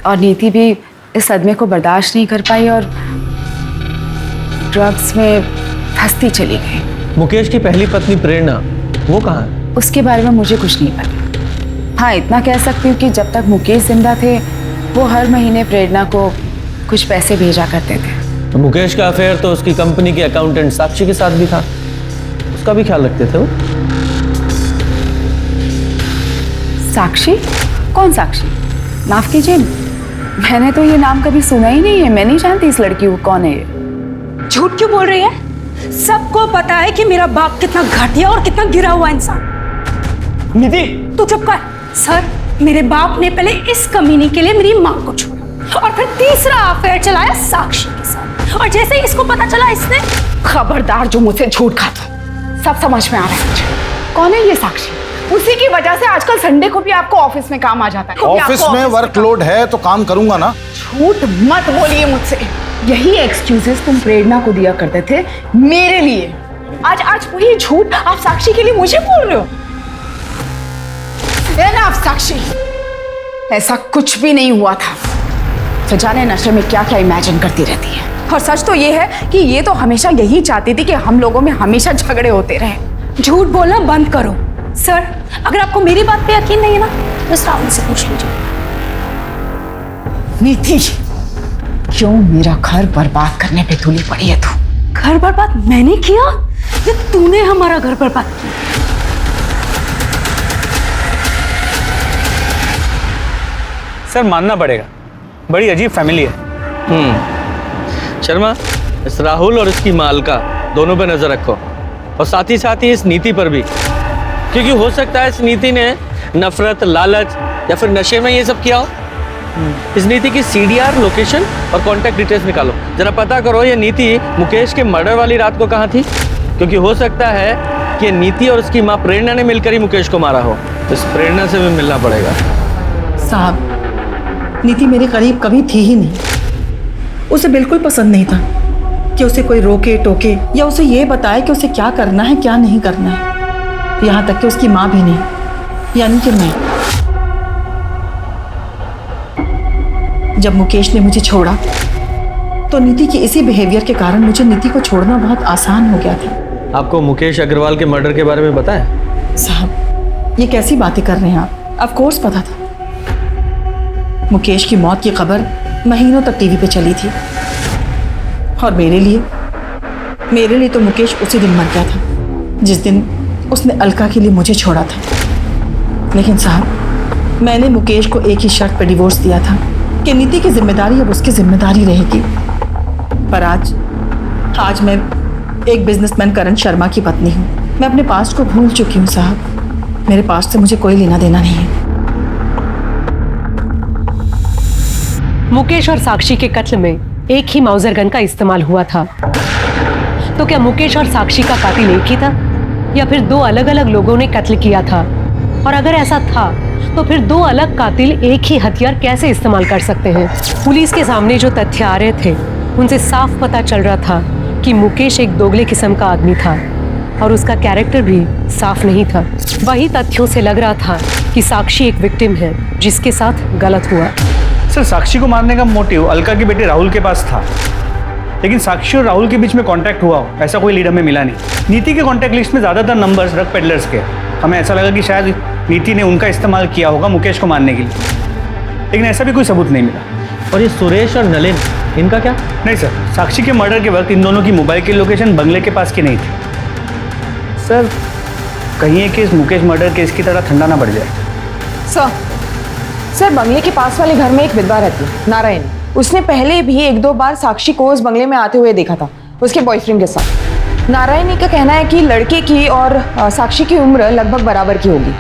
और नीति भी इस सदमे को बर्दाश्त नहीं कर पाई और ड्रग्स में फंसती चली गई। मुकेश की पहली पत्नी प्रेरणा वो कहाँ है? उसके बारे में मुझे कुछ नहीं पता। हाँ, इतना कह सकती हूँ कि जब तक मुकेश जिंदा थे वो हर महीने प्रेरणा को कुछ पैसे भेजा करते थे। तो मुकेश का अफेयर तो उसकी कंपनी के अकाउंटेंट साक्षी के साथ भी था, उसका भी ख्याल रखते थे वो। साक्षी? कौन साक्षी? माफ कीजिए, मैंने तो ये नाम कभी सुना ही नहीं है। मैं नहीं जानती इस लड़की को कौन है ये। झूठ क्यों बोल रही है? सबको पता है कि मेरा बाप कितना घटिया और कितना गिरा हुआ इंसान। निधि, तू चुप कर। सर, मेरे बाप ने पहले इस कमीनी के लिए मेरी माँ को छोड़ा और फिर तीसरा अफेयर चलाया साक्षी के साथ, और जैसे ही इसको पता चला इसने। खबरदार जो मुझसे झूठ खाता, सब समझ में आ रहा है मुझे। कौन है ये साक्षी? उसी की वजह से आजकल संडे को भी आपको ऑफिस में काम आ जाता है। ऑफिस में वर्कलोड है तो काम करूंगा ना। झूठ मत बोलिए मुझसे। यही एक्सक्यूजेस तुम प्रेरणा को दिया करते थे मेरे लिए। आज वही झूठ आप साक्षी के लिए मुझे बोल रहे हो। आप साक्षी, ऐसा कुछ भी नहीं हुआ था। तो जाने नशे में क्या क्या इमेजिन करती रहती है। और सच तो ये है कि ये तो हमेशा यही चाहती थी कि हम लोगों में हमेशा झगड़े होते रहे। झूठ बोलना बंद करो। सर, अगर आपको मेरी बात पे यकीन नहीं है ना तो राहुल से पूछ लीजिए। नीति, क्यों मेरा घर बर्बाद करने पे तुली पड़ी है तू? घर बर्बाद मैंने किया या तूने हमारा घर बर्बाद किया? सर मानना पड़ेगा, बड़ी अजीब फैमिली है। शर्मा, इस राहुल और इसकी मालका दोनों पे नजर रखो और साथ ही इस नीति पर भी, क्योंकि हो सकता है इस नीति ने नफरत, लालच या फिर नशे में ये सब किया हो? इस नीति की सीडीआर, लोकेशन और कांटेक्ट डिटेल्स निकालो। जरा पता करो ये नीति मुकेश के मर्डर वाली रात को कहाँ थी, क्योंकि हो सकता है कि नीति और उसकी माँ प्रेरणा ने मिलकर ही मुकेश को मारा हो। तो इस प्रेरणा से भी मिलना पड़ेगा। साहब, नीति मेरे करीब कभी थी ही नहीं। उसे बिल्कुल पसंद नहीं था कि उसे कोई रोके टोके या उसे ये बताए कि उसे क्या करना है क्या नहीं करना है। यहाँ तक कि उसकी माँ भी नहीं, यानी कि मैं। जब मुकेश ने मुझे छोड़ा तो नीति के इसी बिहेवियर के कारण मुझे नीति को छोड़ना बहुत आसान हो गया था। आपको मुकेश अग्रवाल के मर्डर के बारे में पता है? साहब, ये कैसी बातें कर रहे हैं आप? ऑफ कोर्स पता था। मुकेश की मौत की खबर महीनों तक टीवी पे चली थी और मेरे लिए तो मुकेश उसी दिन मर गया था जिस दिन उसने अलका के लिए मुझे छोड़ा था। लेकिन साहब, मैंने मुकेश को एक ही शर्त पर डिवोर्स दिया था कि नीति की जिम्मेदारी अब उसकी जिम्मेदारी रहेगी। पर आज मैं एक बिजनेसमैन करण शर्मा की पत्नी हूँ। मैं अपने पास्ट को भूल चुकी हूँ साहब। मेरे पास्ट से मुझे कोई लेना देना नहीं है। मुकेश और साक्षी के कत्ल में एक ही माउजर गन का इस्तेमाल हुआ था। तो क्या मुकेश और साक्षी का कातिल एक ही था या फिर दो अलग अलग लोगों ने कत्ल किया था? और अगर ऐसा था तो फिर दो अलग कातिल एक ही हथियार कैसे इस्तेमाल कर सकते हैं? पुलिस के सामने जो तथ्य आ रहे थे उनसे साफ पता चल रहा था कि मुकेश एक दोगले किस्म का आदमी था और उसका कैरेक्टर भी साफ नहीं था। वही तथ्यों से लग रहा था कि साक्षी एक विक्टिम है जिसके साथ गलत हुआ। सर, साक्षी को मारने का मोटिव अलका के बेटे राहुल के पास था, लेकिन साक्षी और राहुल के बीच में कांटेक्ट हुआ हो ऐसा कोई लीड हमें मिला नहीं। नीति के कांटेक्ट लिस्ट में ज़्यादातर नंबर्स ड्रग पेडलर्स के। हमें ऐसा लगा कि शायद नीति ने उनका इस्तेमाल किया होगा मुकेश को मारने के लिए, लेकिन ऐसा भी कोई सबूत नहीं मिला। और ये सुरेश और नलिन, इनका क्या? नहीं सर, साक्षी के मर्डर के वक्त इन दोनों की मोबाइल की लोकेशन बंगले के पास की नहीं थी। सर, कहीं ये केस मुकेश मर्डर केस की तरह ठंडा ना पड़ जाए। सर, बंगले के पास वाले घर में एक विधवा रहती है, नारायणी। उसने पहले भी एक दो बार साक्षी को उस बंगले में आते हुए देखा था उसके बॉयफ्रेंड के साथ। नारायणी का कहना है कि लड़के की और साक्षी की उम्र लगभग बराबर की होगी,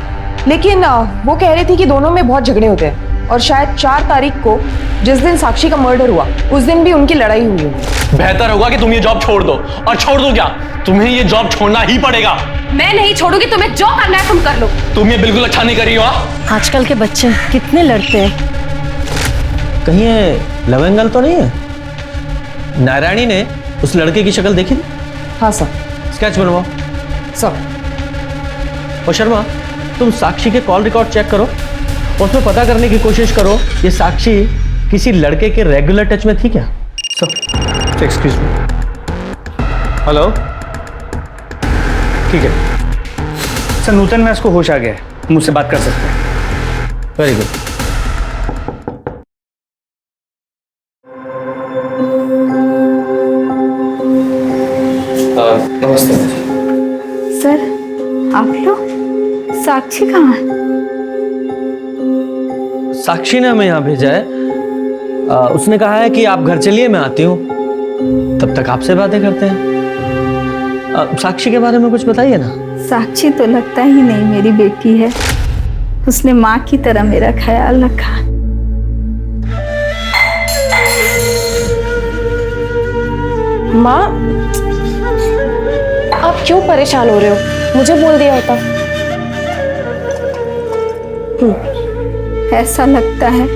लेकिन वो कह रही थी कि दोनों में बहुत झगड़े होते हैं और शायद 4 तारीख को जिस दिन साक्षी का मर्डर हुआ उस दिन भी उनकी लड़ाई हुई होगी। बेहतर होगा कि तुम ये जॉब छोड़ दो। और छोड़ दो क्या, तुम्हें ये जॉब छोड़ना ही पड़ेगा। मैं नहीं छोड़ूंगी, तुम्हें जो करना है तुम कर लो। तुम ये बिल्कुल अच्छा नहीं कर रही हो। हाँ? आजकल के बच्चे कितने लड़ते हैं। कहीं ये लव एंगल तो नहीं है? नारायणी ने उस लड़के की शक्ल देखी? हाँ सर। स्केच बनवाओ सर। और शर्मा, तुम साक्षी के कॉल रिकॉर्ड चेक करो, उसमें पता करने की कोशिश करो ये साक्षी किसी लड़के के रेगुलर टच में थी क्या? Sir, excuse me. हेलो, ठीक है सर। नूतन में इसको होश आ गया है, मुझसे बात कर सकते हैं। Very good. नमस्ते सर, आप लोग? साक्षी कहाँ है? साक्षी ने हमें यहाँ भेजा है। उसने कहा है कि आप घर चलिए, मैं आती हूँ, तब तक आपसे बातें करते हैं। साक्षी के बारे में कुछ बताइए ना। साक्षी तो लगता ही नहीं मेरी बेटी है। उसने माँ की तरह मेरा ख्याल रखा। माँ, आप क्यों परेशान हो रहे हो? मुझे बोल दिया होता। ऐसा लगता है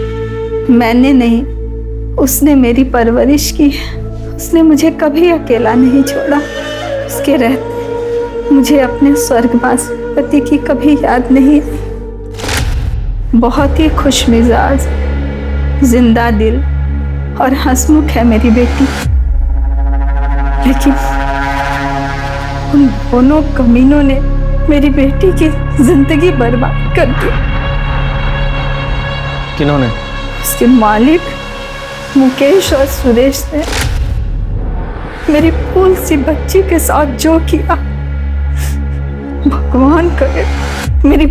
मैंने नहीं, उसने मेरी परवरिश की। उसने मुझे कभी अकेला नहीं छोड़ा। उसके रहते मुझे अपने स्वर्गवासी पति की कभी याद नहीं आई। बहुत ही खुश मिजाज, जिंदा दिल और हंसमुख है मेरी बेटी, लेकिन उन दोनों कमीनों ने मेरी बेटी की जिंदगी बर्बाद कर दी। किन्होंने? उसके मालिक मुकेश और सुरेश ने मेरी फूल सी बच्ची के साथ जो किया, भगवान करे मेरी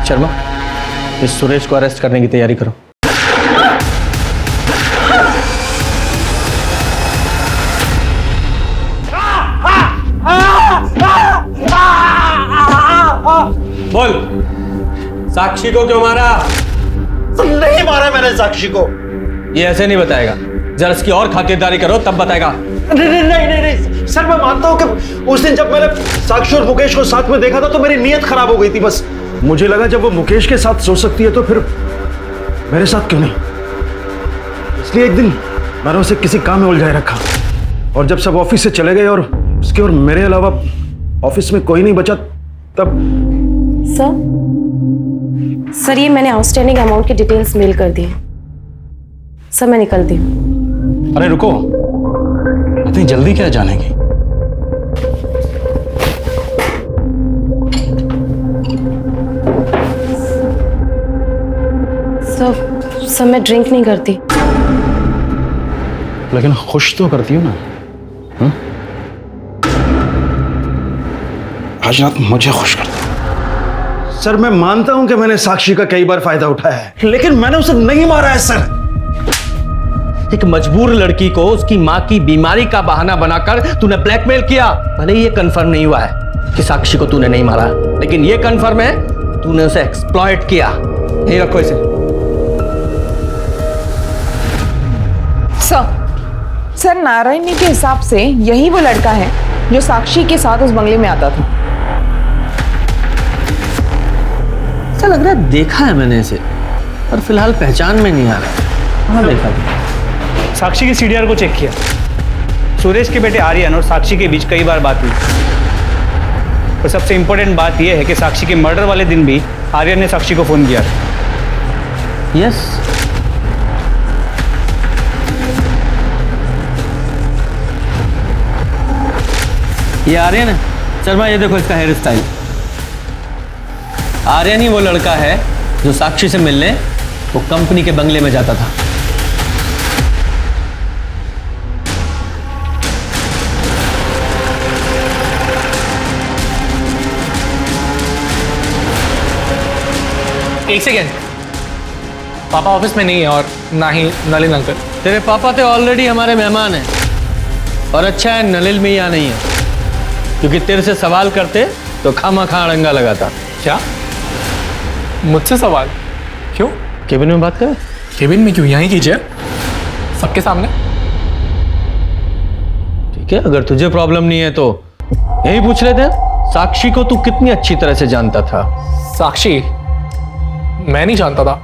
शर्मा, इस सुरेश को अरेस्ट करने की तैयारी करो। बोल, साक्षी को क्यों मारा? नहीं मारा मैंने साक्षी को। ये ऐसे नहीं बताएगा, जरा इसकी और खातिरदारी करो तब बताएगा। नहीं सर, मैं मानता हूँ कि उस दिन जब मैंने साक्षी और मुकेश को साथ में देखा था तो मेरी नीयत खराब हो गई थी। बस मुझे लगा जब वो मुकेश के साथ सो सकती है तो फिर मेरे साथ क्यों नहीं। इसलिए एक दिन मैंने उसे किसी काम में उलझाए रखा, और जब सब ऑफिस से चले गए और उसके और मेरे अलावा ऑफिस में कोई नहीं बचा, तब सर ये मैंने आउटस्टैंडिंग अमाउंट की डिटेल्स मेल कर दी है। सर मैं निकलती हूँ। अरे रुको, इतनी जल्दी क्या जाने की? सर मैं ड्रिंक नहीं करती। लेकिन खुश तो करती हूँ ना। हुँ? आज रात मुझे खुश कर दो। सर मैं मानता हूं कि मैंने साक्षी का कई बार फायदा उठाया है, लेकिन मैंने उसे नहीं मारा है सर। एक मजबूर लड़की को उसकी मां की बीमारी का बहाना बनाकर तूने ब्लैकमेल किया। भले ही ये कंफर्म नहीं हुआ है कि साक्षी को तूने नहीं मारा, लेकिन ये कंफर्म है तूने उसे एक्सप्लॉइट किया। यही रखो इसे। सर नारायणी के हिसाब से यही वो लड़का है जो साक्षी के साथ उस बंगले में आता था। ऐसा लग रहा है देखा है मैंने इसे, पर फिलहाल पहचान में नहीं आ रहा। हाँ देखा था। साक्षी की सीडीआर को चेक किया। सुरेश के बेटे आर्यन और साक्षी के बीच कई बार बात हुई, और सबसे इंपॉर्टेंट बात यह है कि साक्षी के मर्डर वाले दिन भी आर्यन ने साक्षी को फोन किया। यस, ये आर्यन है। शर्मा ये देखो इसका हेयर स्टाइल। आर्यन ही वो लड़का है जो साक्षी से मिलने वो कंपनी के बंगले में जाता था। एक सेकेंड, पापा ऑफिस में नहीं है और ना ही नलिन अंकल। तेरे पापा तो ऑलरेडी हमारे मेहमान हैं, और अच्छा है नलिन में यहाँ नहीं है, क्योंकि तेरे से सवाल करते तो खामा-खा अड़ंगा लगाता। क्या मुझसे सवाल? क्यों? केबिन में बात करें? केबिन में क्यों, यहीं कीजिए सबके सामने। ठीक है, अगर तुझे प्रॉब्लम नहीं है तो यही पूछ लेते हैं। साक्षी को तू कितनी अच्छी तरह से जानता था? साक्षी मैं नहीं जानता था।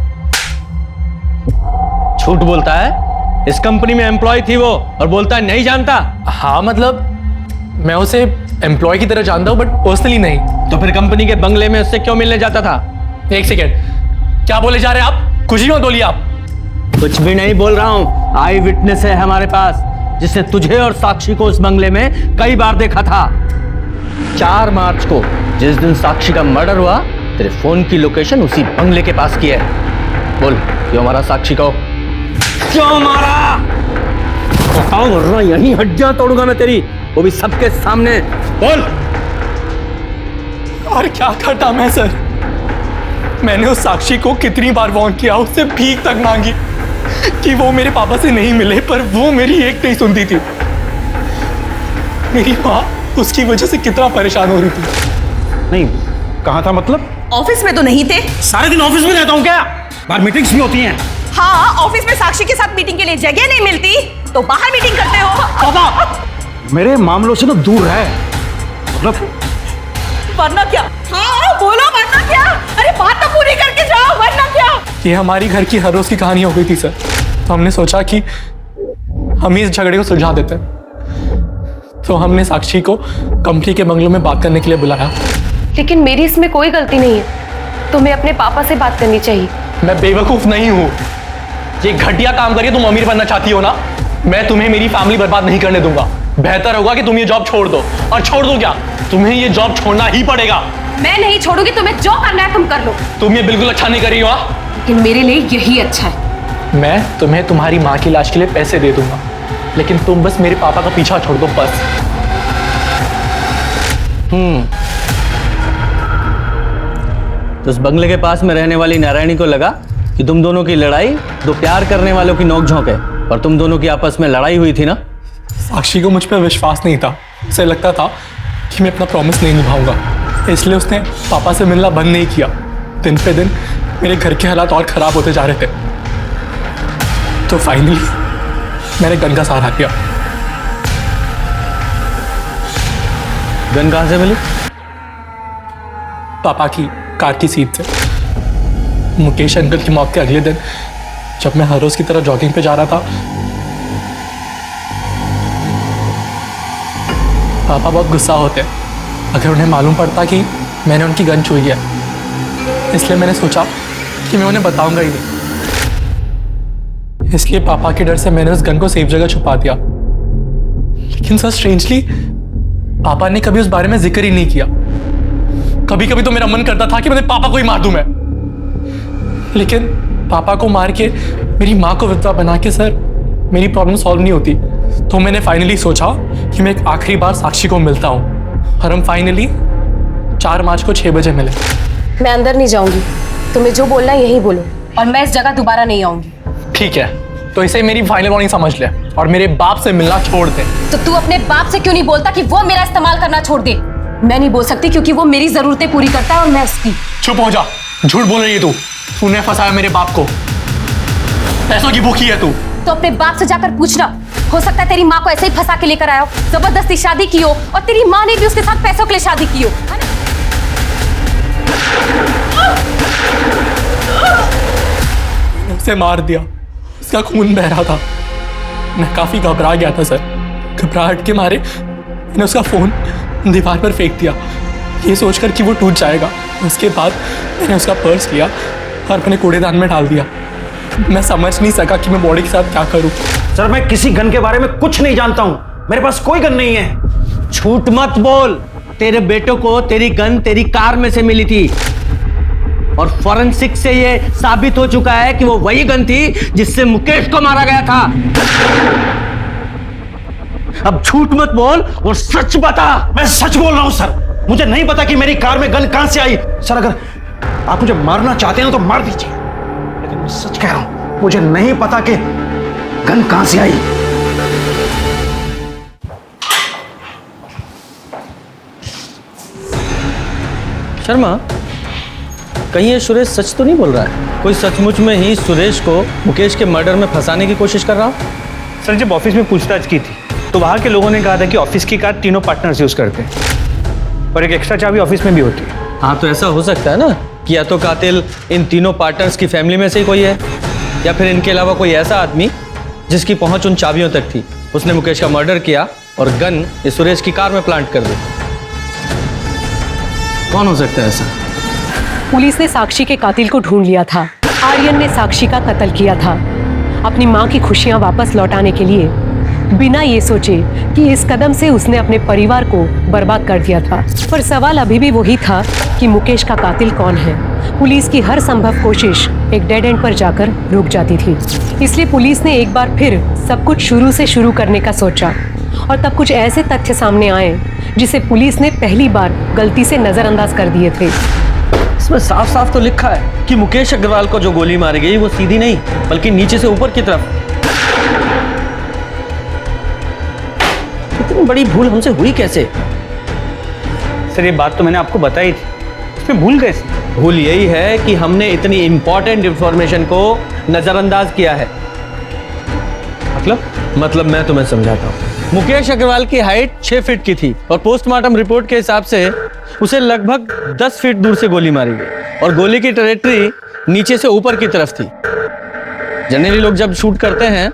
झूठ बोलता है। इस कंपनी में एम्प्लॉय थी वो, और बोलता है नहीं जानता। हाँ मतलब मैं उसे एम्प्लॉय की तरह जानता हूँ, बट पर्सनली नहीं। तो फिर कंपनी के बंगले में उससे क्यों मिलने जाता था? एक सेकेंड, क्या बोले जा रहे हैं आप? कुछ ही मत बोलिए आप। कुछ भी नहीं बोल रहा हूँ। आई विटनेस है हमारे पास, जिसने तुझे और साक्षी को उस बंगले में कई बार देखा था। 4 मार्च को जिस दिन साक्षी का मर्डर हुआ, तेरे फोन की लोकेशन उसी बंगले के पास की है। बोल, क्यों मारा साक्षी को? क्यों मारा? बताओ वरना यहीं हड्डियां तोड़ूंगा मैं तेरी, वो भी सबके सामने। बोल। और क्या करता मैं सर? मैंने उस साक्षी को कितनी बार वार्न किया, उससे भीख तक मांगी कि वो मेरे पापा से नहीं मिले, पर वो मेरी एक नहीं सुनती थी। मेरी माँ उसकी वजह से कितना परेशान हो रही थी। नहीं, कहाँ था मतलब? ऑफिस में तो नहीं थे। सारे दिन ऑफिस में रहता हूँ क्या? बाहर मीटिंग्स भी होती हैं। हाँ, ऑफिस में साक्षी के साथ मीटिंग के लिए जगह नहीं मिलती तो बाहर मीटिंग करते हो। पापा मेरे मामलों से ना दूर है, मतलब वरना क्या? हाँ बोलो, वरना क्या? अरे बात तो पूरी करके जाओ, वरना क्या? ये हमारी घर की हर रोज की कहानी हो गई थी सर, तो हमने सोचा कि हम इस झगड़े को सुलझा देते हैं। तो हमने साक्षी को कंपनी के बंगलों में बात करने के लिए बुलाया। लेकिन मेरी इसमें कोई गलती नहीं है, तुम्हें अपने पापा से बात करनी चाहिए। मैं बेवकूफ नहीं हूं। ये घटिया काम करके तुम अमीर बनना चाहती हो ना? मैं तुम्हें मेरी फैमिली बर्बाद नहीं करने दूंगा। बेहतर होगा कि तुम ये जॉब छोड़ दो। और छोड़ दो क्या, तुम्हें ये जॉब छोड़ना ही पड़ेगा। मैं नहीं छोड़ूंगी, तुम्हें जो करना है तुम कर लो। तुम ये बिल्कुल अच्छा नहीं कर रही हो। लेकिन मेरे लिए यही अच्छा है। मैं तुम्हें तुम्हारी माँ की लाश के लिए पैसे दे दूंगा, लेकिन तुम बस मेरे पापा का पीछा छोड़ दो, बस। तो उस बंगले के पास में रहने वाली नारायणी को लगा कि तुम दोनों की लड़ाई दो प्यार करने वालों की नोकझोंक है, और तुम दोनों की आपस में लड़ाई हुई थी ना? साक्षी को मुझ पर विश्वास नहीं था। उसे लगता था कि मैं अपना प्रॉमिस नहीं निभाऊंगा। इसलिए उसने पापा से मिलना बंद नहीं किया। दिन पे दिन मेरे घर के हालात और ख़राब होते जा रहे थे। तो फाइनली मैंने गन का सहारा किया। गन कहाँ से मिली? पापा की कार की सीट से। मुकेश अंकल की मौत के अगले दिन जब मैं हर रोज की तरह जॉगिंग पे जा रहा था, पापा बहुत गुस्सा होते अगर उन्हें मालूम पड़ता कि मैंने उनकी गन छुई है। इसलिए मैंने सोचा कि मैं उन्हें बताऊंगा ही नहीं। इसलिए पापा के डर से मैंने उस गन को सेफ जगह छुपा दिया। लेकिन सर स्ट्रेंजली पापा ने कभी उस बारे में जिक्र ही नहीं किया। कभी कभी तो मेरा मन करता था कि मैं पापा को ही मार दूं मैं, लेकिन पापा को मार के मेरी माँ को विधवा बना के सर मेरी प्रॉब्लम सॉल्व नहीं होती। तो मैंने फाइनली सोचा कि मैं एक आखिरी बार साक्षी को मिलता हूँ और हम फाइनली 4 मार्च को 6 बजे मिले। मैं अंदर नहीं जाऊंगी, तुम्हें जो बोलना है यही बोलो और मैं इस जगह दोबारा नहीं आऊंगी। ठीक है, तो इसे मेरी फाइनल वार्निंग समझ ले और मेरे बाप से मिलना छोड़ दे। तो तू अपने बाप से क्यों नहीं बोलता कि वो मेरा इस्तेमाल करना छोड़ दे? मैं नहीं बोल सकती क्योंकि वो मेरी जरूरतें पूरी करता है और मैं उसकी। चुप हो जा, झूठ बोल रही है तू। तूने फंसाया मेरे बाप को, पैसों की भूखी है तू। तो अपने बाप से जाकर पूछना, हो सकता है तेरी माँ को ऐसे ही फंसा के लेकर आया हो, जबरदस्ती शादी की हो और तेरी माँ ने भी उसके साथ पैसों के लिए शादी की हो। उसे मार दिया, उसका खून बह रहा था। मैं काफी घबरा गया था सर। घबराहट के मारे मैंने उसका फोन दीवार पर फेंक दिया, ये सोचकर कि वो टूट जाएगा। उसके बाद मैंने उसका पर्स लिया और मैंने कूड़ेदान में डाल दिया। मैं समझ नहीं सका कि मैं बॉडी के साथ क्या करूं। सर मैं किसी गन के बारे में कुछ नहीं जानता हूं, मेरे पास कोई गन नहीं है। झूठ मत बोल, तेरे बेटों को तेरी गन तेरी कार में से मिली थी और फॉरेंसिक से ये साबित हो चुका है कि वो वही गन थी जिससे मुकेश को मारा गया था। अब झूठ मत बोल और सच बता। मैं सच बोल रहा हूं सर, मुझे नहीं पता कि मेरी कार में गन कहां से आई। सर अगर आप मुझे मारना चाहते हैं तो मार दीजिए, लेकिन मैं सच कह रहा हूं, मुझे नहीं पता कि गन कहां से आई। शर्मा, कहीं ये सुरेश सच तो नहीं बोल रहा है? कोई सचमुच में ही सुरेश को मुकेश के मर्डर में फंसाने की कोशिश कर रहा हो? सर जब ऑफिस में पूछताछ की थी तो वहाँ के लोगों ने कहा था कि ऑफिस की कार तीनों पार्टनर्स यूज करते हैं और एक एक्स्ट्रा चाबी ऑफिस में भी होती है। हाँ, तो ऐसा हो सकता है ना कि या तो कातिल इन तीनों पार्टनर्स की फैमिली में से ही कोई है, या फिर इनके अलावा कोई ऐसा आदमी जिसकी पहुंच उन चाबियों तक थी। उसने मुकेश का मर्डर किया और गन इस सुरेश की कार में प्लांट कर दी। कौन हो सकता है ऐसा? पुलिस ने साक्षी के कातिल को ढूंढ लिया था। आर्यन ने साक्षी का कत्ल किया था अपनी माँ की खुशियाँ वापस लौटाने के लिए, बिना ये सोचे कि इस कदम से उसने अपने परिवार को बर्बाद कर दिया था। पर सवाल अभी भी वही था कि मुकेश का कातिल कौन है। पुलिस की हर संभव कोशिश एक डेड एंड पर जाकर रुक जाती थी। इसलिए पुलिस ने एक बार फिर सब कुछ शुरू से शुरू करने का सोचा और तब कुछ ऐसे तथ्य सामने आए जिसे पुलिस ने पहली बार गलती से नजरअंदाज कर दिए थे। इसमें साफ साफ तो लिखा है कि मुकेश अग्रवाल को जो गोली मारी गई वो सीधी नहीं बल्कि नीचे से ऊपर की तरफ। इतनी बड़ी भूल हमसे हुई कैसे? सर ये बात तो मैंने आपको बताई थी, इसमें भूल कैसे? भूल यही है कि हमने इतनी इंपॉर्टेंट इंफॉर्मेशन को नजरअंदाज किया है। मतलब मैं तुम्हें समझाता हूँ। मुकेश अग्रवाल की हाइट 6 फीट की थी और पोस्टमार्टम रिपोर्ट के हिसाब से उसे लगभग 10 फीट दूर से गोली मारी गई और गोली की ट्रैजेक्टरी नीचे से ऊपर की तरफ थी। जनरली लोग जब शूट करते हैं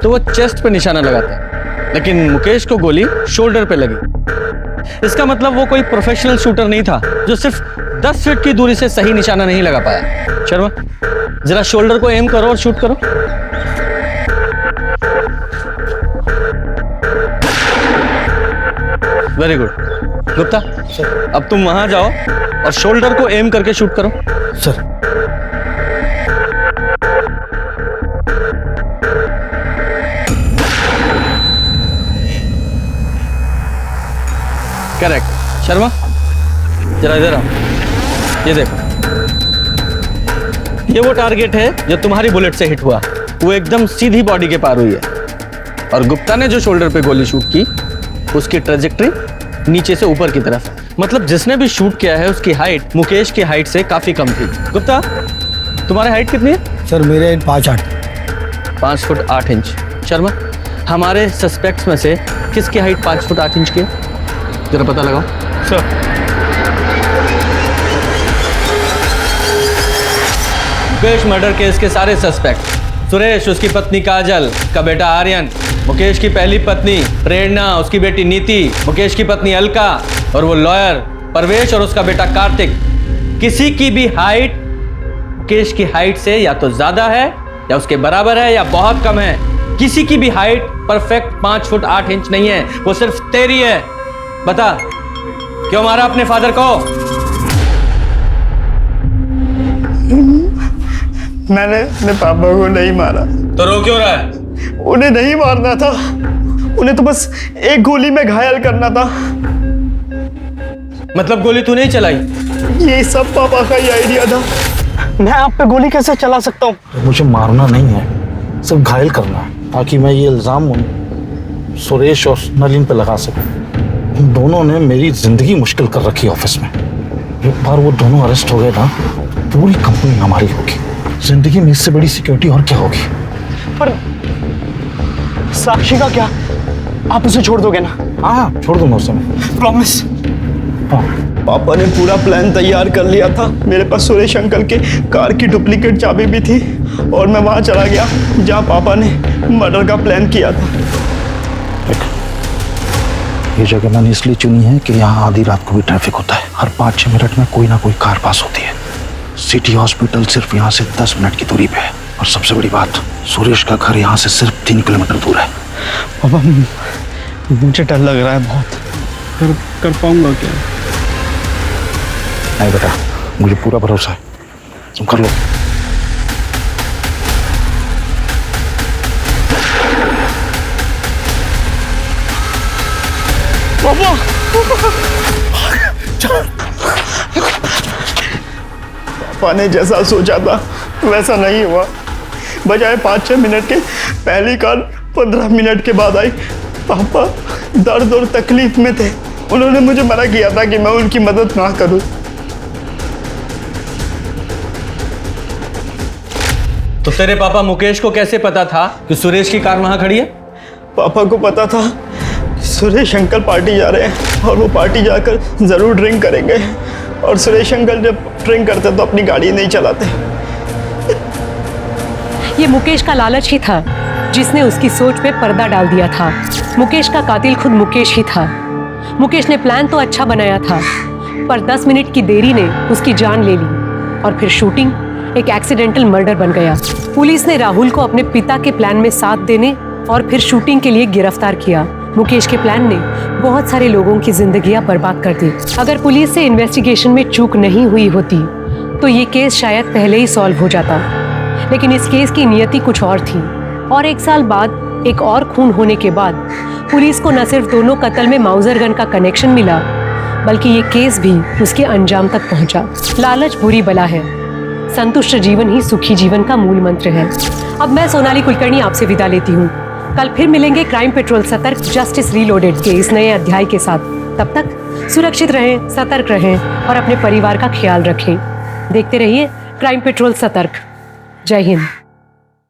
तो वो चेस्ट पे निशाना लगाते हैं, लेकिन मुकेश को गोली शोल्डर पे लगी। इसका मतलब वो कोई प्रोफेशनल शूटर नहीं था जो सिर्फ 10 फीट की दूरी से सही निशाना नहीं लगा पाया। शर्मा, जरा शोल्डर को एम करो और शूट करो। Very good. गुप्ता, अब तुम वहां जाओ और शोल्डर को एम करके शूट करो। सर। करेक्ट। शर्मा, जरा इधर आओ। ये देखो, ये वो टारगेट है जो तुम्हारी बुलेट से हिट हुआ। वो एकदम सीधी बॉडी के पार हुई है और गुप्ता ने जो शोल्डर पे गोली शूट की उसकी ट्रेजेक्टरी नीचे से ऊपर की तरफ। मतलब जिसने भी शूट किया है उसकी हाइट मुकेश की हाइट से काफी कम थी। गुप्ता, तुम्हारी हाइट कितनी है? सर मेरे हाइट 5'8". 5 foot 8 inch. शर्मा, हमारे सस्पेक्ट्स में से किसकी हाइट 5 फुट 8 इंच की है? जरा पता लगाओ। सर मुकेश मर्डर केस के सारे सस्पेक्ट, सुरेश, उसकी पत्नी काजल, उसका बेटा आर्यन, मुकेश की पहली पत्नी प्रेरणा, उसकी बेटी नीति, मुकेश की पत्नी अलका और वो लॉयर परवेश और उसका बेटा कार्तिक, किसी की भी हाइट मुकेश की हाइट से या तो ज्यादा है या उसके बराबर है या बहुत कम है। किसी की भी हाइट परफेक्ट 5 फुट 8 इंच नहीं है, वो सिर्फ तेरी है। बता, क्यों मारा अपने फादर को? मैंने अपने पापा को नहीं मारा। तो रो क्यों रहा है? उन्हें नहीं मारना था, उन्हें तो बस एक गोली में घायल करना था। मतलब गोली तू नहीं चलाई? ये सब पापा का ही आइडिया था। मैं आप पे गोली कैसे चला सकता हूँ? मुझे मारना नहीं है, सिर्फ घायल करना है, ताकि मैं ये इल्ज़ाम उन सुरेश और नलिन पे लगा सकूं। उन दोनों ने मेरी ज़िंदगी मुश्किल कर रखी ऑफिस में। एक बार वो दोनों अरेस्ट हो गए ना, पूरी कंपनी हमारी होगी। जिंदगी में इससे बड़ी सिक्योरिटी और क्या होगी? पर साक्षी का क्या? आप उसे छोड़ दोगे ना? हाँ, छोड़ दूंगा उसे मैं। प्रॉमिस? हाँ। पापा ने पूरा प्लान तैयार कर लिया था। मेरे पास सुरेश अंकल के कार की डुप्लीकेट चाबी भी थी और मैं वहां चला गया जहां पापा ने मर्डर का प्लान किया था। ये जगह मैंने इसलिए चुनी है कि यहाँ आधी रात को भी ट्रैफिक होता है। हर 5-6 मिनट में कोई ना कोई कार पास होती है। सिटी हॉस्पिटल सिर्फ यहाँ से 10 मिनट की दूरी पे है। और सबसे बड़ी बात, सुरेश का घर यहाँ से सिर्फ 3 किलोमीटर दूर है। पापा, मुझे डर लग रहा है बहुत। कर पाऊंगा क्या? नहीं बेटा, मुझे पूरा भरोसा है, तुम कर लो। पापा, पापा ने जैसा सोचा था वैसा नहीं हुआ। बजाय 5-6 मिनट के पहली कार 15 मिनट के बाद आई। पापा दर्द और तकलीफ में थे। उन्होंने मुझे मना किया था कि मैं उनकी मदद ना करूं। तो तेरे पापा मुकेश को कैसे पता था कि सुरेश की कार वहां खड़ी है? पापा को पता था सुरेश अंकल पार्टी जा रहे हैं और वो पार्टी जाकर जरूर ड्रिंक करेंगे। और सुरेश अंकल जब ड्रिंक करते तो अपनी गाड़ी नहीं चलाते। ये मुकेश का लालच ही था जिसने उसकी सोच पे पर्दा डाल दिया था। मुकेश का कातिल खुद मुकेश ही था। मुकेश ने प्लान तो अच्छा बनाया था, पर 10 मिनट की देरी ने उसकी जान ले ली और फिर शूटिंग एक एक्सीडेंटल मर्डर बन गया। पुलिस ने राहुल को अपने पिता के प्लान में साथ देने और फिर शूटिंग के लिए गिरफ्तार किया। मुकेश के प्लान ने बहुत सारे लोगों की जिंदगियां बर्बाद कर दी। अगर पुलिस से इन्वेस्टिगेशन में चूक नहीं हुई होती तो ये केस शायद पहले ही सॉल्व हो जाता। लेकिन इस केस की नियति कुछ और थी और 1 साल बाद एक और खून होने के बाद पुलिस को न सिर्फ दोनों कत्ल में माउजर गन का कनेक्शन मिला, बल्कि ये केस भी उसके अंजाम तक पहुंचा। लालच बुरी बला है, संतुष्ट जीवन ही सुखी जीवन का मूल मंत्र है। अब मैं सोनाली कुलकर्णी आपसे विदा लेती हूँ। कल फिर मिलेंगे क्राइम पेट्रोल सतर्क जस्टिस रीलोडेड के इस नए अध्याय के साथ। तब तक सुरक्षित रहें, सतर्क रहें और अपने परिवार का ख्याल रखें। देखते रहिए क्राइम पेट्रोल सतर्क। जय हिंद।